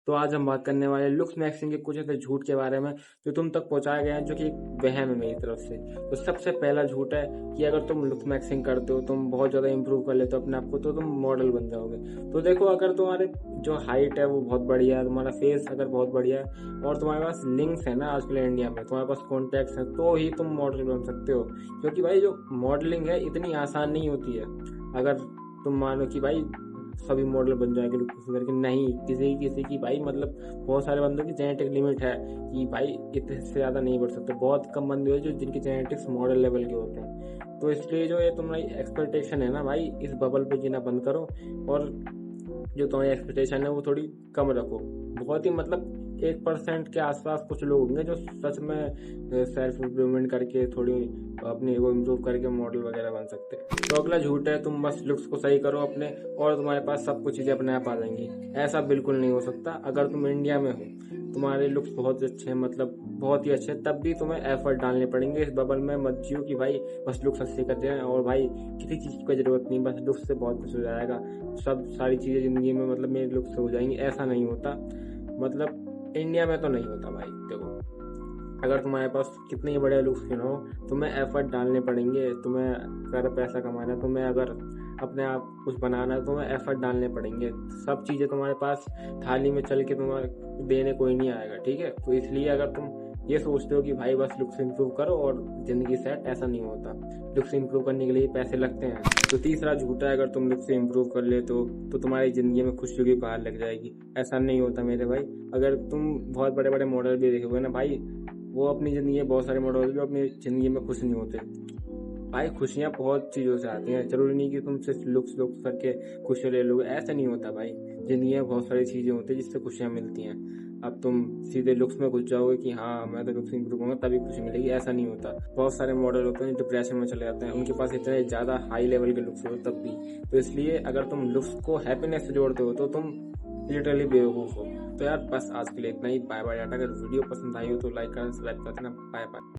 तो आज हम बात करने वाले लुक्स मैक्सिंग के कुछ ऐसे झूठ के बारे में जो तुम तक पहुंचाए गए हैं, जो कि एक वहम है मेरी तरफ से। तो सबसे पहला झूठ है कि अगर तुम लुक्स मैक्सिंग करते हो, तुम बहुत ज़्यादा इंप्रूव कर लेते हो अपने आप को, तो तुम मॉडल बन जाओगे। तो देखो, अगर तुम्हारे जो हाइट है वो बहुत बढ़िया है, तुम्हारा फेस अगर बहुत बढ़िया है और तुम्हारे पास लिंक्स है ना आजकल इंडिया में, तुम्हारे पास कॉन्टैक्ट्स हैं, तो ही तुम मॉडल बन सकते हो। क्योंकि भाई जो मॉडलिंग है इतनी आसान नहीं होती है। अगर तुम मानो कि भाई सभी मॉडल बन जाएंगे लुक करके, नहीं, किसी किसी की भाई मतलब बहुत सारे बंदों की जेनेटिक लिमिट है कि भाई इतने से ज़्यादा नहीं बढ़ सकते। बहुत कम बंदे हैं जो जिनकी जेनेटिक्स मॉडल लेवल के होते हैं। तो इसलिए जो ये तुम्हारी एक्सपेक्टेशन है ना भाई, इस बबल पे जीना बंद करो और जो तुम्हारी एक्सपेक्टेशन है वो थोड़ी कम रखो। बहुत ही मतलब 1% के आसपास कुछ लोग होंगे जो सच में सेल्फ इम्प्रूवमेंट करके थोड़ी अपने को इम्प्रूव करके मॉडल वगैरह बन सकते हैं। तो अगला झूठ है तुम बस लुक्स को सही करो अपने और तुम्हारे पास सब कुछ चीज़ें अपने आप आ जाएंगी। ऐसा बिल्कुल नहीं हो सकता। अगर तुम इंडिया में हो, तुम्हारे लुक्स बहुत अच्छे हैं, मतलब बहुत ही अच्छे, तब भी तुम्हें एफर्ट डालने पड़ेंगे। इस बबल में मत जियो कि भाई बस लुक्स अच्छे कर दें और भाई किसी चीज़ की जरूरत नहीं, बस लुक्स से बहुत कुछ हो जाएगा, सब सारी चीज़ें ज़िंदगी में मतलब मेरे लुक्स से हो जाएंगी। ऐसा नहीं होता, मतलब इंडिया में तो नहीं होता भाई। देखो, अगर तुम्हारे पास कितने ही बड़े लुक्स क्यों ना हो, तुम्हें एफर्ट डालने पड़ेंगे। तुम्हें अगर पैसा कमाना है, तुम्हें अगर अपने आप कुछ बनाना है, तुम्हें एफर्ट डालने पड़ेंगे। सब चीज़ें तुम्हारे पास थाली में चल के तुम्हारे देने कोई नहीं आएगा, ठीक है। तो इसलिए अगर तुम ये सोचते हो कि भाई बस लुक्स इंप्रूव करो और जिंदगी सेट, ऐसा नहीं होता। लुक्स इंप्रूव करने के लिए पैसे लगते हैं। तो तीसरा झूठा है, अगर तुम लुक्स से इंप्रूव कर ले तो तुम्हारी जिंदगी में खुशियों की बहार लग जाएगी। ऐसा नहीं होता मेरे भाई। अगर तुम बहुत बड़े बड़े मॉडल भी देखोगे ना भाई, वो अपनी ज़िंदगी में बहुत सारे मॉडल जो अपनी ज़िंदगी में खुश नहीं होते। भाई खुशियाँ बहुत चीज़ों से आती हैं, जरूरी नहीं कि तुम सिर्फ लुक्स करके खुशी ले लोगे। ऐसा नहीं होता भाई। ज़िंदगी में बहुत सारी चीज़ें होती हैं जिससे खुशियाँ मिलती हैं। अब तुम सीधे लुक्स में घुस जाओगे कि हाँ मैं तो लुक्स इंप्रूव करूँगा तभी खुशी मिलेगी, ऐसा नहीं होता। बहुत सारे मॉडल होते हैं डिप्रेशन में चले जाते हैं, उनके पास इतने ज़्यादा हाई लेवल के लुक्स होते तब भी। तो इसलिए अगर तुम लुक्स को हैप्पीनेस से जोड़ते हो तो तुम लिटरली बेवकूफ़ हो। तो यार बस आज के लिए इतना ही। Bye bye Tata. अगर वीडियो पसंद आई हो तो लाइक करना, सब्सक्राइब कर देना। Bye bye.